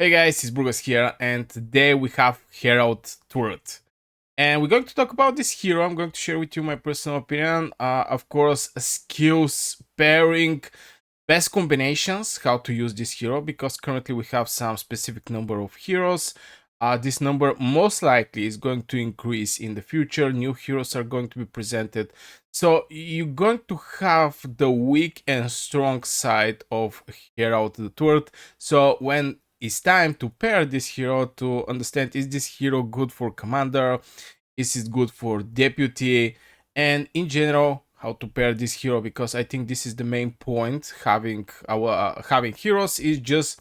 Hey guys, it's Burgos here, and today we have Harald Turret. And we're going to talk about this hero. I'm going to share with you my personal opinion. Of course, skills, pairing, best combinations, how to use this hero, because currently we have some specific number of heroes. This number most likely is going to increase in the future. New heroes are going to be presented. So you're going to have the weak and strong side of Herald the Turret. So when it's time to pair this hero to understand, is this hero good for commander, is it good for deputy, and in general how to pair this hero, because I think this is the main point. Having heroes is just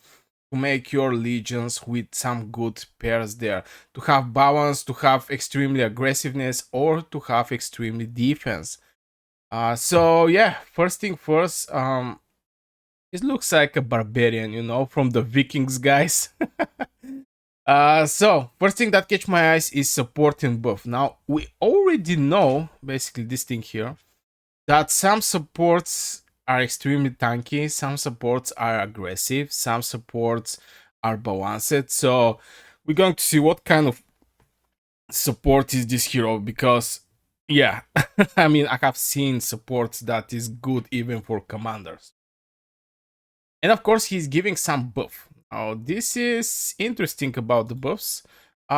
to make your legions with some good pairs there, to have balance, to have extremely aggressiveness, or to have extremely defense. So yeah, first thing first, it looks like a barbarian, from the Vikings, guys. So first thing that catch my eyes is support and buff. Now we already know basically this thing here, that some supports are extremely tanky, some supports are aggressive, some supports are balanced. So we're going to see what kind of support is this hero, because yeah, I mean, I have seen supports that is good even for commanders. And of course, he's giving some buff. Now, this is interesting about the buffs.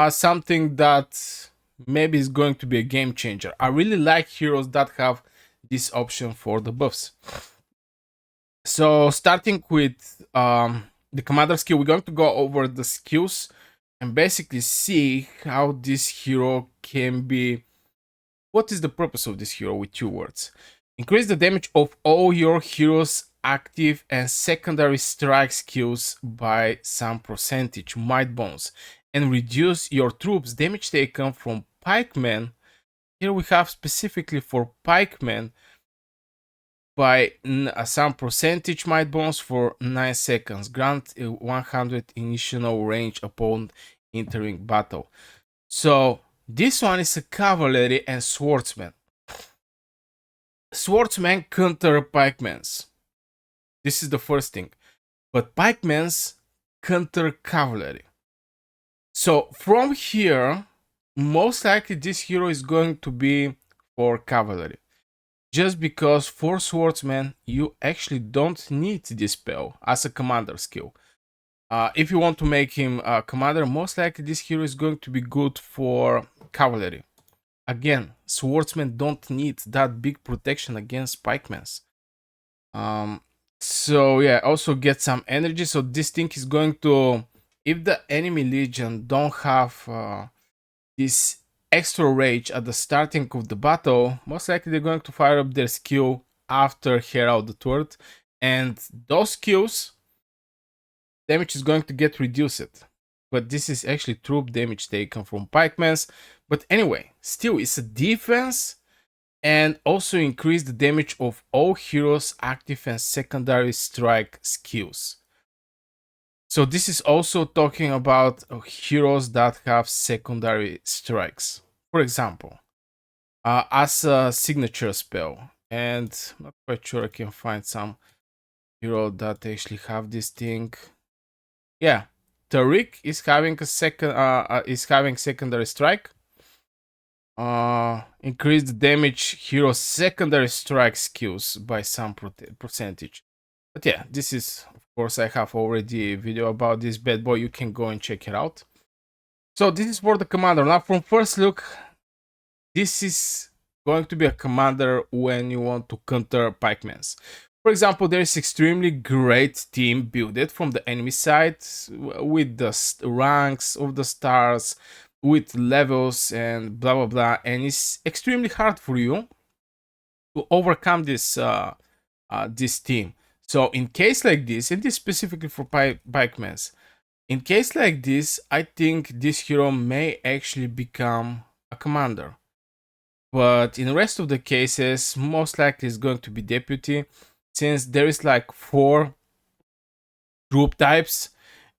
Something that maybe is going to be a game changer. I really like heroes that have this option for the buffs. So, starting with the commander skill, we're going to go over the skills and basically see how this hero can be. What is the purpose of this hero with 2 words? Increase the damage of all your heroes' active and secondary strike skills by some percentage, might bones, and reduce your troops' damage taken from pikemen. Here we have specifically for pikemen by some percentage, might bones for 9 seconds. Grant 100 initial range upon entering battle. So this one is a cavalry and swordsman. Swordsmen counter pikemans. This is the first thing. But pikemans counter cavalry. So from here, most likely this hero is going to be for cavalry. Just because for swordsmen, you actually don't need this spell as a commander skill. If you want to make him a commander, most likely this hero is going to be good for cavalry. Again, swordsmen don't need that big protection against pikemans. So yeah, also get some energy. So this thing is going to, if the enemy legion don't have this extra rage at the starting of the battle, most likely they're going to fire up their skill after Herald the Third, and those skills damage is going to get reduced. But this is actually troop damage taken from pikemans. But anyway, still it's a defense, and also increase the damage of all heroes' active and secondary strike skills. So this is also talking about heroes that have secondary strikes. For example, as a signature spell, and I'm not quite sure I can find some hero that actually have this thing. Yeah, Tariq is having a secondary strike. Increase the damage hero secondary strike skills by some percentage. But yeah, this is, of course, I have already a video about this bad boy. You can go and check it out. So this is for the commander. Now from first look, this is going to be a commander when you want to counter pikemans. For example, there is extremely great team built from the enemy side with the ranks of the stars, with levels and blah blah blah, and it's extremely hard for you to overcome this team. So in case like this, and this specifically for pikemans, in case like this, I think this hero may actually become a commander. But in the rest of the cases, most likely it's going to be deputy, since there is like 4 troop types,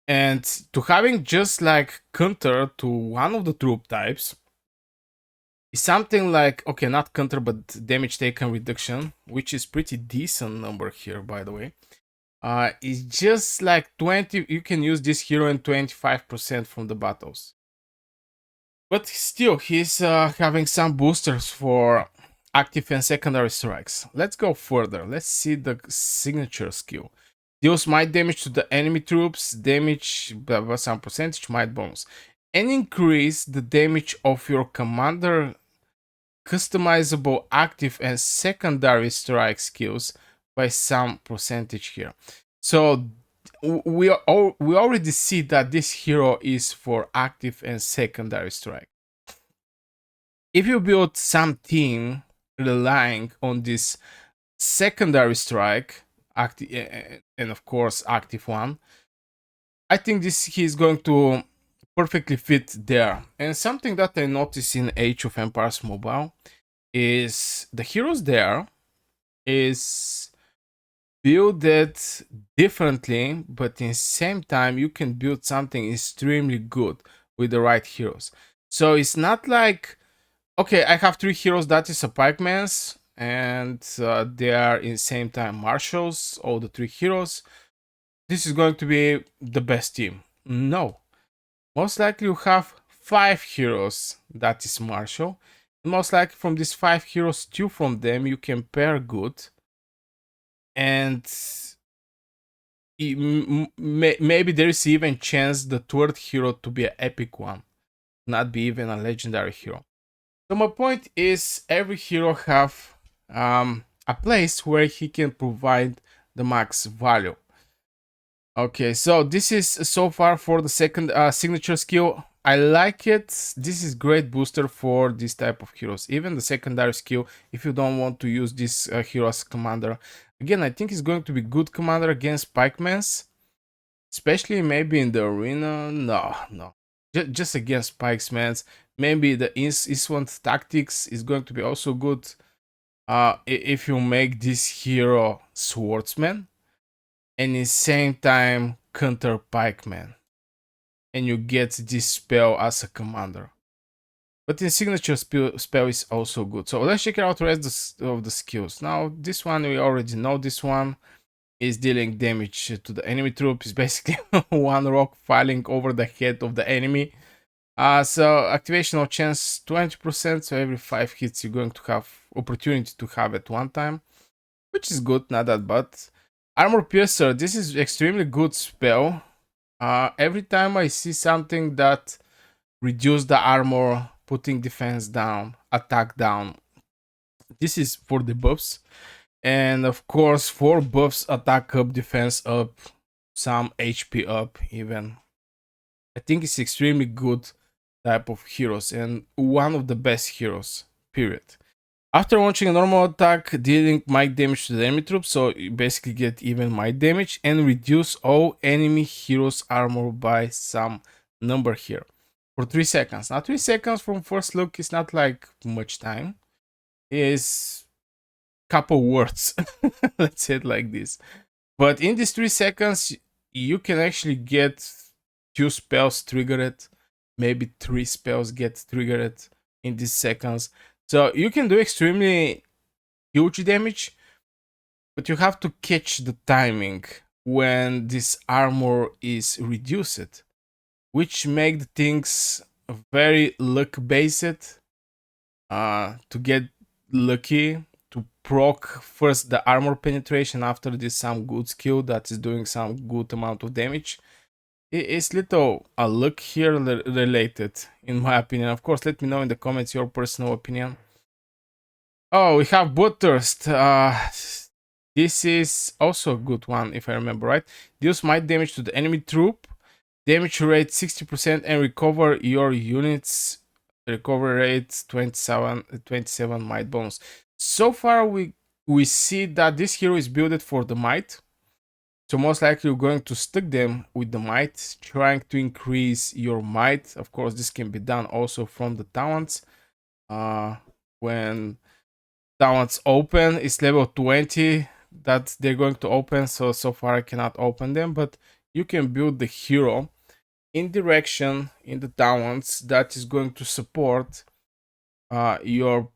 and to having just like counter to one of the troop types is something like, okay, not counter but damage taken reduction, which is pretty decent number here, by the way. It's just like 20. You can use this hero in 25% from the battles. But still, he's having some boosters for active and secondary strikes. Let's go further. Let's see the signature skill. Deals might damage to the enemy troops, damage by some percentage, might bonus. And increase the damage of your commander customizable active and secondary strike skills by some percentage here. So we already see that this hero is for active and secondary strike. If you build some team relying on this secondary strike, active and of course active one, I think this he's going to perfectly fit there. And something that I noticed in Age of Empires Mobile is the heroes there is builded differently, but in the same time you can build something extremely good with the right heroes. So it's not like, okay, I have three heroes that is a pikeman's and they are in the same time marshals, all the three heroes. This is going to be the best team. No, most likely you have five heroes that is marshal. Most likely from these five heroes, two from them you can pair good, and maybe there is even chance the third hero to be an epic one, not be even a legendary hero. So my point is, every hero have a place where he can provide the max value. Okay, so this is so far for the second signature skill. I like it. This is great booster for this type of heroes. Even the secondary skill, if you don't want to use this hero as commander. Again, I think it's going to be good commander against pikemans. Especially maybe in the arena. No. Just against pikemans. Maybe the Iswant tactics is going to be also good. If you make this hero swordsman and in same time counter pikeman, and you get this spell as a commander. But the signature spell is also good. So let's check out the rest of the skills. Now this one we already know. This one is dealing damage to the enemy troop. Is basically one rock falling over the head of the enemy. So activation chance 20%. So every 5 hits you're going to have opportunity to have at one time, which is good, not that bad. Armor Piercer, this is extremely good spell. Every time I see something that reduce the armor, putting defense down, attack down, this is for the buffs. And of course, for buffs, attack up, defense up, some HP up even. I think it's extremely good type of heroes and one of the best heroes, period. After launching a normal attack, dealing might damage to the enemy troops, so you basically get even might damage, and reduce all enemy heroes' armor by some number here for 3 seconds. Now 3 seconds from first look is not like much time. It's couple words. Let's say it like this. But in these 3 seconds, you can actually get 2 spells triggered, maybe 3 spells get triggered in these seconds. So you can do extremely huge damage, but you have to catch the timing when this armor is reduced, which make the things very luck based. To get lucky, to proc first the armor penetration, after this some good skill that is doing some good amount of damage. It's little a luck here related, in my opinion. Of course, let me know in the comments your personal opinion. Oh, we have Bloodthirst. This is also a good one, if I remember right. Deals might damage to the enemy troop, damage rate 60%, and recover your units. Recovery rate 27 might bonus. So far, we see that this hero is built for the might. So most likely you're going to stick them with the might, trying to increase your might. Of course, this can be done also from the talents. When talents open, it's level 20 that they're going to open. So far I cannot open them, but you can build the hero in direction in the talents that is going to support your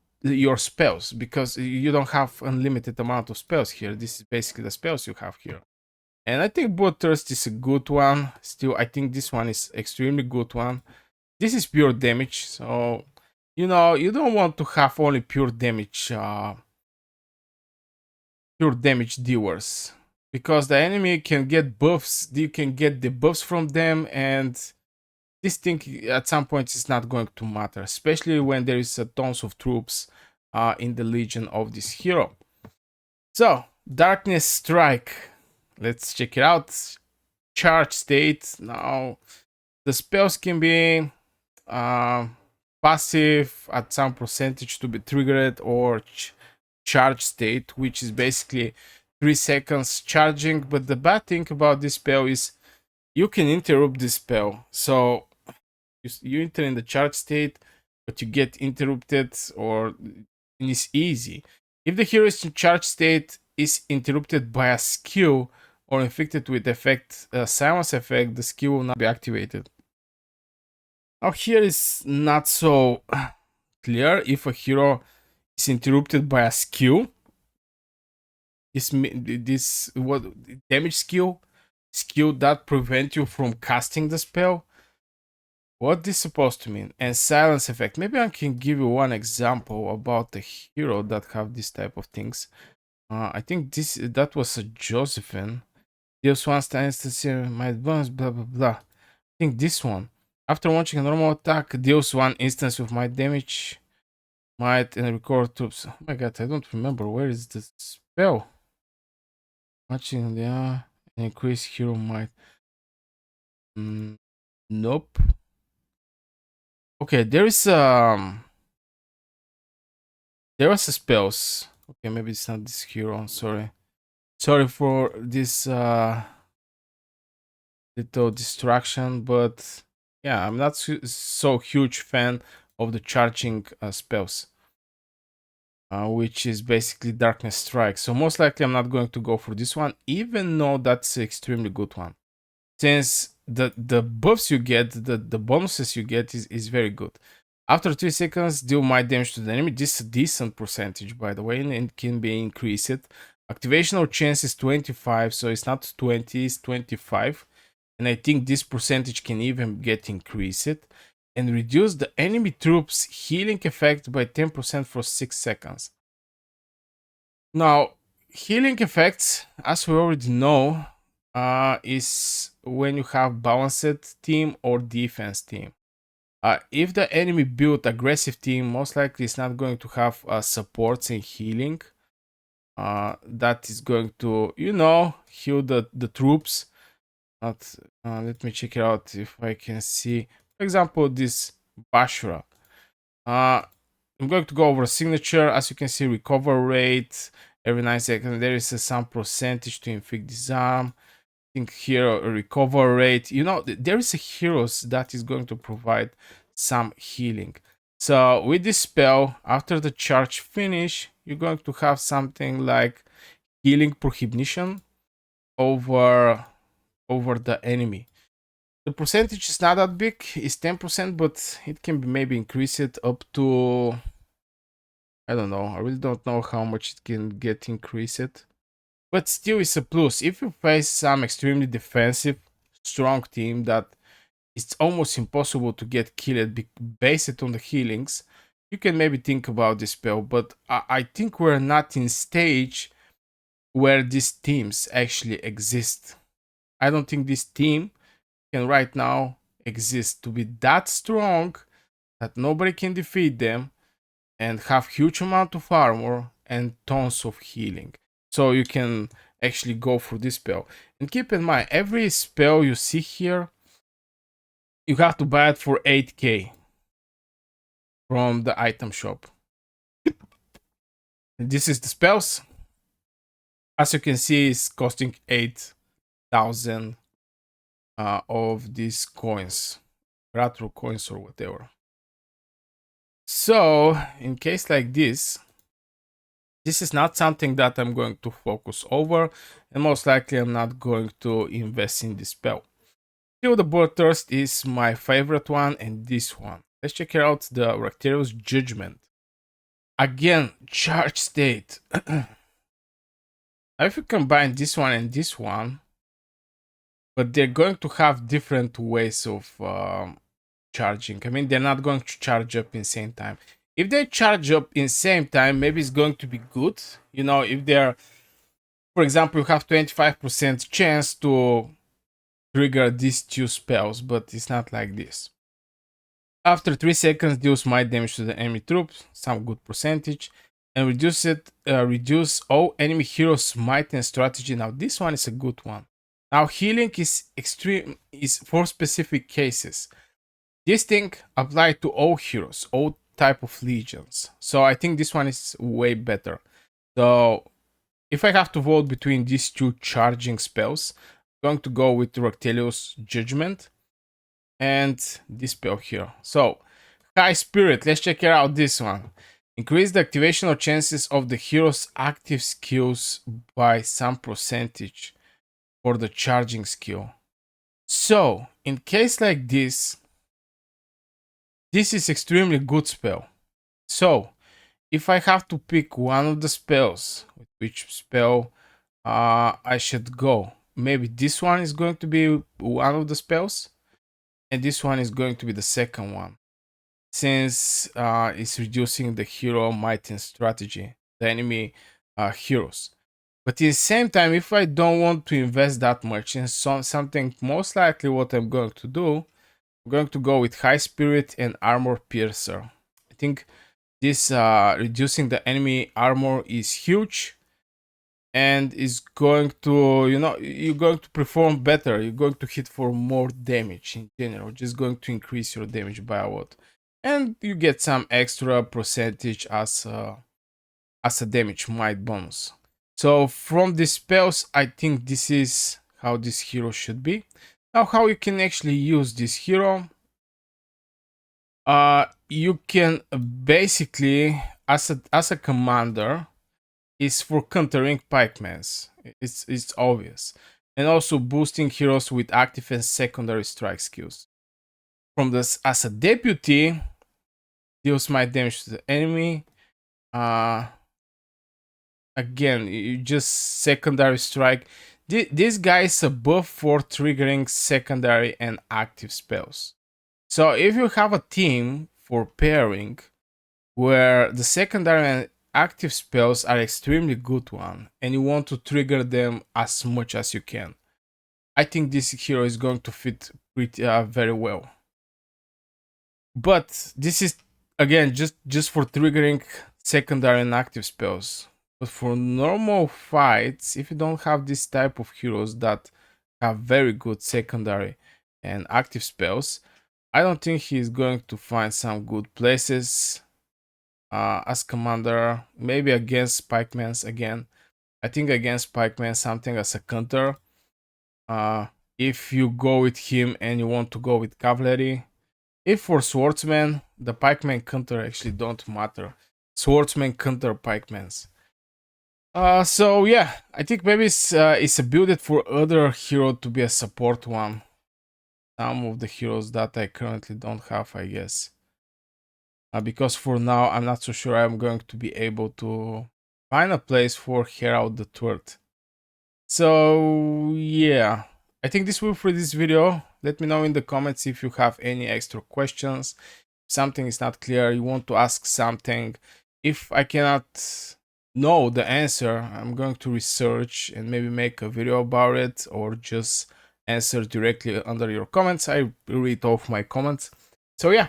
spells, because you don't have unlimited amount of spells here. This is basically the spells you have here. And I think Bloodthirst is a good one. Still, I think this one is extremely good one. This is pure damage, so you don't want to have only pure damage dealers, because the enemy can get buffs. You can get the buffs from them, and this thing at some point is not going to matter, especially when there is a tons of troops in the legion of this hero. So, Darkness Strike. Let's check it out. Charge state. Now, the spells can be uh, passive at some percentage to be triggered, or charge state, which is basically 3 seconds charging. But the bad thing about this spell is you can interrupt this spell. So you enter in the charge state, but you get interrupted, or and it's easy. If the hero is in charge state is interrupted by a skill or infected with effect silence effect, the skill will not be activated. Now here is not so clear. If a hero is interrupted by a skill, this what damage skill that prevent you from casting the spell, what this supposed to mean? And silence effect. Maybe I can give you one example about the hero that have this type of things. I think that was a Josephine. Deals one instance here, my bonus, blah blah blah. I think this one. After launching a normal attack, deals one instance with my damage, might, and record troops. Oh my god, I don't remember where is the spell. Watching the increase hero might. Nope. Okay, there was a spells. Okay, maybe it's not this hero. Sorry for this little distraction, but yeah, I'm not so huge fan of the charging spells, which is basically Darkness Strike. So most likely I'm not going to go for this one, even though that's an extremely good one, since the buffs you get, the bonuses you get is very good. After 3 seconds, deal might damage to the enemy. This is a decent percentage, by the way, and it can be increased. Activational chance is 25, so it's not 20, it's 25. And I think this percentage can even get increased. And reduce the enemy troops' healing effect by 10% for 6 seconds. Now, healing effects, as we already know, is when you have balanced team or defense team. If the enemy built aggressive team, most likely it's not going to have supports and healing. That is going to, heal the troops. Let me check it out if I can see. For example, this Bashra. I'm going to go over signature. As you can see, recover rate every 9 seconds. There is some percentage to inflict disarm. I think here a recover rate. There is a heroes that is going to provide some healing. So with this spell, after the charge finish, you're going to have something like healing prohibition over the enemy. The percentage is not that big, it's 10%, but it can be maybe increased up to, I don't know, I really don't know how much it can get increased. But still it's a plus. If you face some extremely defensive, strong team that it's almost impossible to get killed based on the healings, you can maybe think about this spell. But I think we're not in stage where these teams actually exist. I don't think this team can right now exist to be that strong that nobody can defeat them and have huge amount of armor and tons of healing. So you can actually go for this spell. And keep in mind, every spell you see here, you have to buy it for 8k from the item shop. And this is the spells. As you can see, it's costing 8,000 of these coins, retro coins or whatever. So in case like this is not something that I'm going to focus over, and most likely I'm not going to invest in this spell. Still, the Bloodthirst is my favorite one, and this one. Let's check out the Racterius Judgment. Again, charge state. If you combine this one and this one, but they're going to have different ways of charging. I mean, they're not going to charge up in same time. If they charge up in same time, maybe it's going to be good. You know, if they're, for example, you have 25% chance to trigger these two spells, but it's not like this. After 3 seconds, deal smite damage to the enemy troops, some good percentage, and reduce all enemy heroes' smite and strategy. Now this one is a good one. Now healing is for specific cases. This thing applied to all heroes, all type of legions. So I think this one is way better. So if I have to vote between these two charging spells, I'm going to go with Roctelius Judgment and this spell here. So High Spirit, let's check out this one. Increase the activational chances of the hero's active skills by some percentage for the charging skill. So in case like this is extremely good spell. So if I have to pick one of the spells, with which spell I should go, maybe this one is going to be one of the spells, and this one is going to be the second one, since it's reducing the hero might and strategy, the enemy heroes. But at the same time, if I don't want to invest that much in something, most likely what I'm going to do, I'm going to go with High Spirit and Armor Piercer. I think this reducing the enemy armor is huge, and is going to, you know, you're going to perform better. You're going to hit for more damage in general, just going to increase your damage by a lot, and you get some extra percentage as a damage might bonus. So from the spells, I think this is how this hero should be. Now, how you can actually use this hero? You can basically, as a commander, is for countering pikemans. It's obvious, and also boosting heroes with active and secondary strike skills. From this, as a deputy, deals might damage to the enemy. Again, you just secondary strike. This guy is a buff for triggering secondary and active spells. So if you have a team for pairing where the secondary and active spells are extremely good one, and you want to trigger them as much as you can, I think this hero is going to fit pretty very well. But this is again just for triggering secondary and active spells. But for normal fights, if you don't have this type of heroes that have very good secondary and active spells, I don't think he's going to find some good places as commander. Maybe against pikemans again. I think against pikeman something as a counter. If you go with him and you want to go with cavalry. If for swordsman, the pikeman counter actually don't matter. Swordsman counter pikemans. So yeah, I think maybe it's a build for other hero to be a support one. Some of the heroes that I currently don't have, I guess. Because for now, I'm not so sure I'm going to be able to find a place for Harald the Third. So yeah, I think this will for this video. Let me know in the comments if you have any extra questions. If something is not clear, you want to ask something. If I cannot know the answer, I'm going to research and maybe make a video about it, or just answer directly under your comments. I read off my comments. So yeah,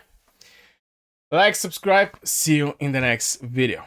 like, subscribe, see you in the next video.